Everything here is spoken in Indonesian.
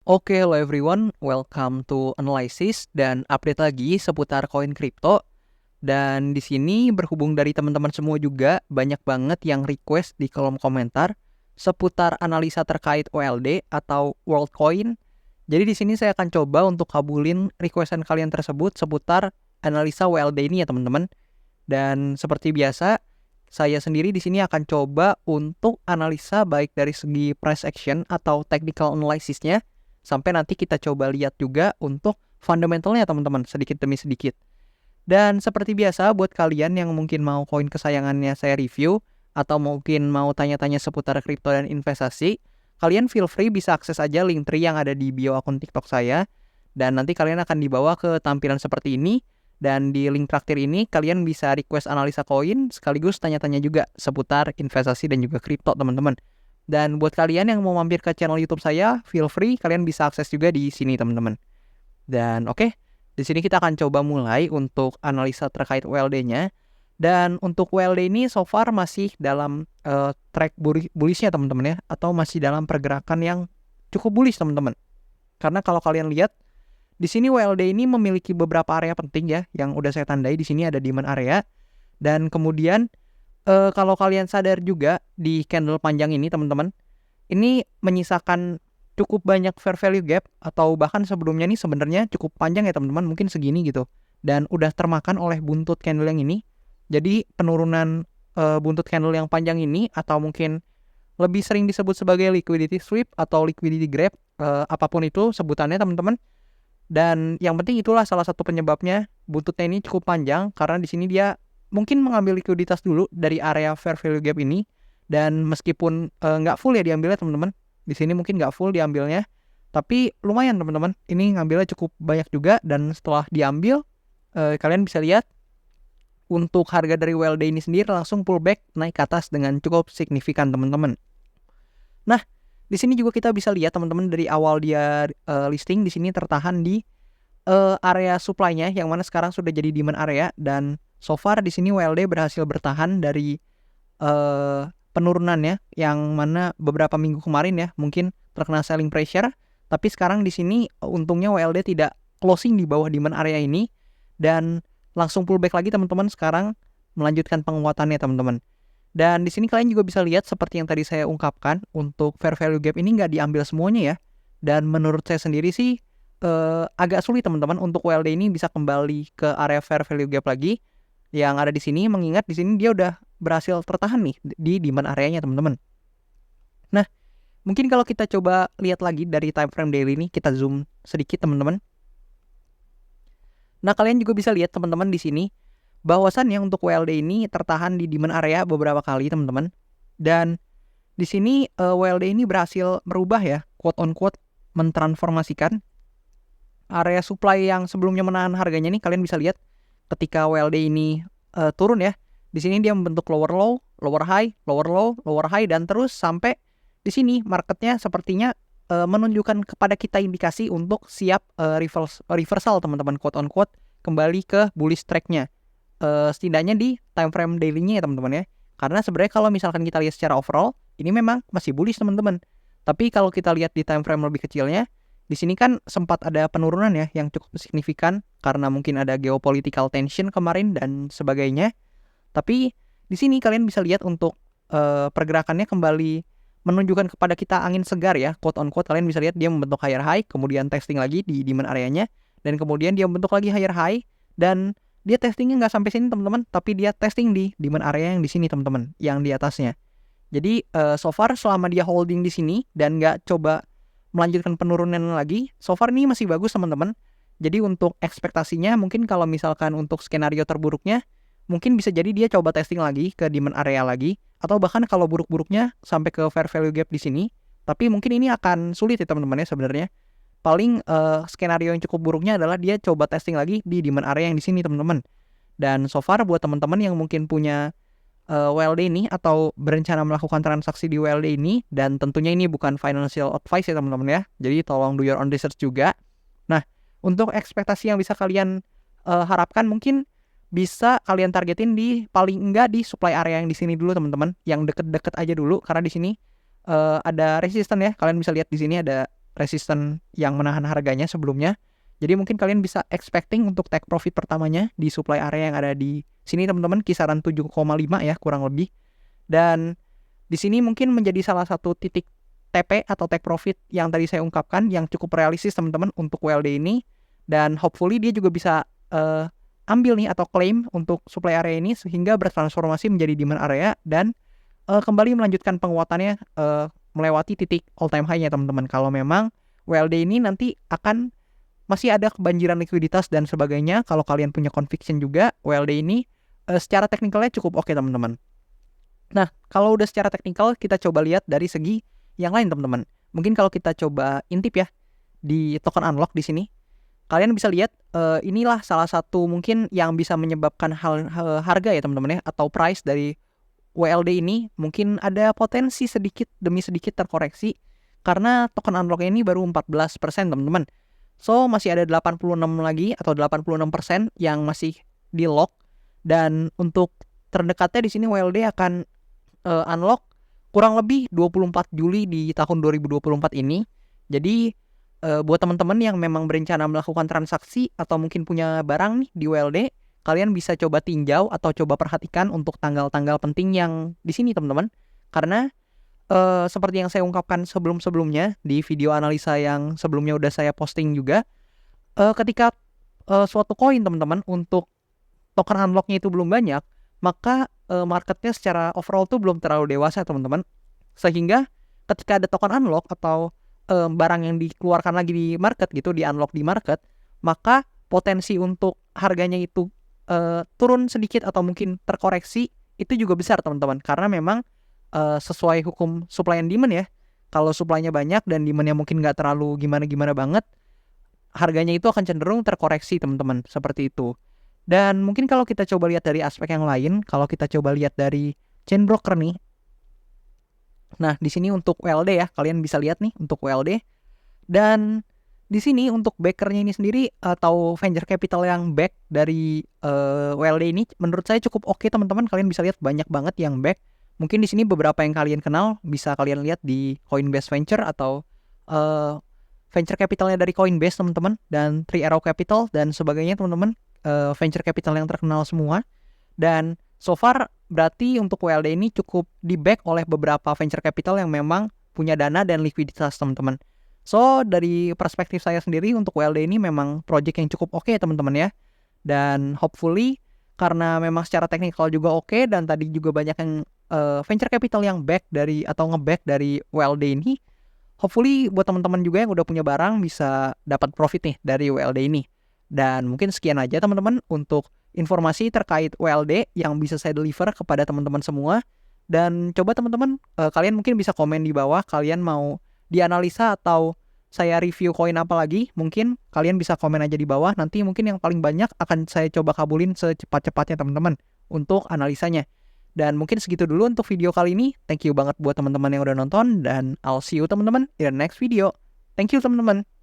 Oke, hello everyone, welcome to Analysis dan update lagi seputar koin kripto. Dan di sini berhubung dari teman-teman semua juga banyak banget yang request di kolom komentar seputar analisa terkait WLD atau Worldcoin. Jadi di sini saya akan coba untuk kabulin requestan kalian tersebut seputar analisa WLD ini ya teman-teman. Dan seperti biasa, saya sendiri di sini akan coba untuk analisa baik dari segi price action atau technical analysisnya, sampai nanti kita coba lihat juga untuk fundamentalnya teman-teman, sedikit demi sedikit. Dan seperti biasa buat kalian yang mungkin mau koin kesayangannya saya review, atau mungkin mau tanya-tanya seputar kripto dan investasi, kalian feel free bisa akses aja link tree yang ada di bio akun TikTok saya. Dan nanti kalian akan dibawa ke tampilan seperti ini. Dan di link traktir ini kalian bisa request analisa koin sekaligus tanya-tanya juga seputar investasi dan juga kripto teman-teman. Dan buat kalian yang mau mampir ke channel YouTube saya, feel free kalian bisa akses juga di sini teman-teman. Dan oke, di sini kita akan coba mulai untuk analisa terkait WLD-nya. Dan untuk WLD ini so far masih dalam track bullish-nya teman-teman ya, atau masih dalam pergerakan yang cukup bullish teman-teman. Karena kalau kalian lihat di sini WLD ini memiliki beberapa area penting ya, yang udah saya tandai di sini ada demand area. Dan kemudian kalau kalian sadar juga di candle panjang ini teman-teman, ini menyisakan cukup banyak fair value gap, atau bahkan sebelumnya nih sebenarnya cukup panjang ya teman-teman, mungkin segini gitu. Dan udah termakan oleh buntut candle yang ini. Jadi penurunan buntut candle yang panjang ini, atau mungkin lebih sering disebut sebagai liquidity sweep atau liquidity grab, apapun itu sebutannya teman-teman. Dan yang penting itulah salah satu penyebabnya buntutnya ini cukup panjang, karena di sini dia mungkin mengambil likuiditas dulu dari area fair value gap ini. Dan meskipun nggak full ya diambilnya teman-teman, di sini mungkin nggak full diambilnya, tapi lumayan teman-teman, ini ngambilnya cukup banyak juga. Dan setelah diambil, kalian bisa lihat untuk harga dari WLD ini sendiri langsung pullback naik ke atas dengan cukup signifikan teman-teman. Nah, di sini juga kita bisa lihat teman-teman, dari awal dia listing di sini tertahan di area supply-nya yang mana sekarang sudah jadi demand area. Dan so far di sini WLD berhasil bertahan dari penurunannya yang mana beberapa minggu kemarin ya mungkin terkena selling pressure, tapi sekarang di sini untungnya WLD tidak closing di bawah demand area ini dan langsung pullback lagi teman-teman, sekarang melanjutkan penguatannya teman-teman. Dan di sini kalian juga bisa lihat seperti yang tadi saya ungkapkan, untuk fair value gap ini nggak diambil semuanya ya. Dan menurut saya sendiri sih agak sulit teman-teman untuk WLD ini bisa kembali ke area fair value gap lagi yang ada di sini, mengingat di sini dia udah berhasil tertahan nih di demand areanya teman-teman. Nah, mungkin kalau kita coba lihat lagi dari time frame daily ini, kita zoom sedikit teman-teman. Nah, kalian juga bisa lihat teman-teman di sini bahwasannya untuk WLD ini tertahan di demand area beberapa kali teman-teman. Dan di sini WLD ini berhasil merubah ya, quote on quote, mentransformasikan area supply yang sebelumnya menahan harganya nih. Kalian bisa lihat ketika WLD ini turun ya, di sini dia membentuk lower low, lower high, lower low, lower high, dan terus sampai di sini marketnya sepertinya menunjukkan kepada kita indikasi untuk siap reversal teman-teman, quote on quote, kembali ke bullish tracknya. Setidaknya di time frame daily-nya ya teman-teman ya. Karena sebenarnya kalau misalkan kita lihat secara overall, ini memang masih bullish teman-teman. Tapi kalau kita lihat di time frame lebih kecilnya, di sini kan sempat ada penurunan ya yang cukup signifikan karena mungkin ada geopolitical tension kemarin dan sebagainya. Tapi di sini kalian bisa lihat untuk pergerakannya kembali menunjukkan kepada kita angin segar ya, quote on quote. Kalian bisa lihat dia membentuk higher high, kemudian testing lagi di demand areanya, dan kemudian dia membentuk lagi higher high, dan dia testingnya nggak sampai sini teman-teman, tapi dia testing di demand area yang di sini teman-teman, yang di atasnya. Jadi so far selama dia holding di sini dan nggak coba melanjutkan penurunan lagi, so far ini masih bagus teman-teman. Jadi untuk ekspektasinya mungkin kalau misalkan untuk skenario terburuknya, mungkin bisa jadi dia coba testing lagi ke demand area lagi, atau bahkan kalau buruk-buruknya sampai ke fair value gap di sini. Tapi mungkin ini akan sulit ya teman-teman ya sebenarnya. Paling skenario yang cukup buruknya adalah dia coba testing lagi di demand area yang di sini teman-teman. Dan so far buat teman-teman yang mungkin punya WLD ini atau berencana melakukan transaksi di WLD ini, dan tentunya ini bukan financial advice ya teman-teman ya, jadi tolong do your own research juga. Nah, untuk ekspektasi yang bisa kalian harapkan, mungkin bisa kalian targetin di paling enggak di supply area yang di sini dulu teman-teman, yang deket-deket aja dulu, karena di sini ada resisten ya. Kalian bisa lihat di sini ada resisten yang menahan harganya sebelumnya. Jadi mungkin kalian bisa expecting untuk take profit pertamanya di supply area yang ada di sini teman-teman, kisaran 7,5 ya kurang lebih. Dan di sini mungkin menjadi salah satu titik TP atau take profit yang tadi saya ungkapkan yang cukup realistis teman-teman untuk WLD ini. Dan hopefully dia juga bisa ambil nih atau claim untuk supply area ini sehingga bertransformasi menjadi demand area dan kembali melanjutkan penguatannya melewati titik all time high-nya teman-teman. Kalau memang WLD ini nanti akan masih ada kebanjiran likuiditas dan sebagainya, kalau kalian punya conviction juga WLD ini secara teknikalnya cukup oke teman-teman. Nah, kalau udah secara teknikal kita coba lihat dari segi yang lain teman-teman. Mungkin kalau kita coba intip ya di token unlock di sini, kalian bisa lihat inilah salah satu mungkin yang bisa menyebabkan harga ya teman-teman ya, atau price dari WLD ini mungkin ada potensi sedikit demi sedikit terkoreksi karena token unlock ini baru 14% teman-teman. So masih ada 86 lagi atau 86% yang masih di lock, dan untuk terdekatnya di sini WLD akan unlock kurang lebih 24 Juli di tahun 2024 ini. Jadi buat teman-teman yang memang berencana melakukan transaksi atau mungkin punya barang nih di WLD, kalian bisa coba tinjau atau coba perhatikan untuk tanggal-tanggal penting yang di sini teman-teman. Karena seperti yang saya ungkapkan sebelum-sebelumnya di video analisa yang sebelumnya udah saya posting juga, ketika suatu koin teman-teman untuk token unlocknya itu belum banyak, maka marketnya secara overall tuh belum terlalu dewasa teman-teman. Sehingga ketika ada token unlock atau barang yang dikeluarkan lagi di market gitu, di unlock di market, maka potensi untuk harganya itu turun sedikit atau mungkin terkoreksi itu juga besar teman-teman. Karena memang sesuai hukum supply and demand ya, kalau supply-nya banyak dan demand-nya mungkin nggak terlalu gimana-gimana banget, harganya itu akan cenderung terkoreksi teman-teman, seperti itu. Dan mungkin kalau kita coba lihat dari aspek yang lain, kalau kita coba lihat dari chain broker nih, nah di sini untuk WLD ya, kalian bisa lihat nih untuk WLD. Dan di sini untuk backernya ini sendiri atau venture capital yang back dari WLD ini menurut saya cukup oke teman-teman. Kalian bisa lihat banyak banget yang back. Mungkin di sini beberapa yang kalian kenal bisa kalian lihat di Coinbase Venture atau venture capitalnya dari Coinbase teman-teman, dan Three Arrow Capital dan sebagainya teman-teman, venture capital yang terkenal semua. Dan so far berarti untuk WLD ini cukup di back oleh beberapa venture capital yang memang punya dana dan likuiditas teman-teman. So dari perspektif saya sendiri untuk WLD ini memang project yang cukup oke teman-teman ya. Dan hopefully karena memang secara teknikal juga oke, dan tadi juga banyak yang venture capital yang back dari atau ngeback dari WLD ini, hopefully buat teman-teman juga yang udah punya barang bisa dapat profit nih dari WLD ini. Dan mungkin sekian aja teman-teman untuk informasi terkait WLD yang bisa saya deliver kepada teman-teman semua. Dan coba teman-teman kalian mungkin bisa komen di bawah kalian mau dianalisa atau saya review koin apa lagi. Mungkin kalian bisa komen aja di bawah, nanti mungkin yang paling banyak akan saya coba kabulin secepat-cepatnya teman-teman untuk analisanya. Dan mungkin segitu dulu untuk video kali ini. Thank you banget buat teman-teman yang udah nonton, dan I'll see you teman-teman in the next video. Thank you teman-teman.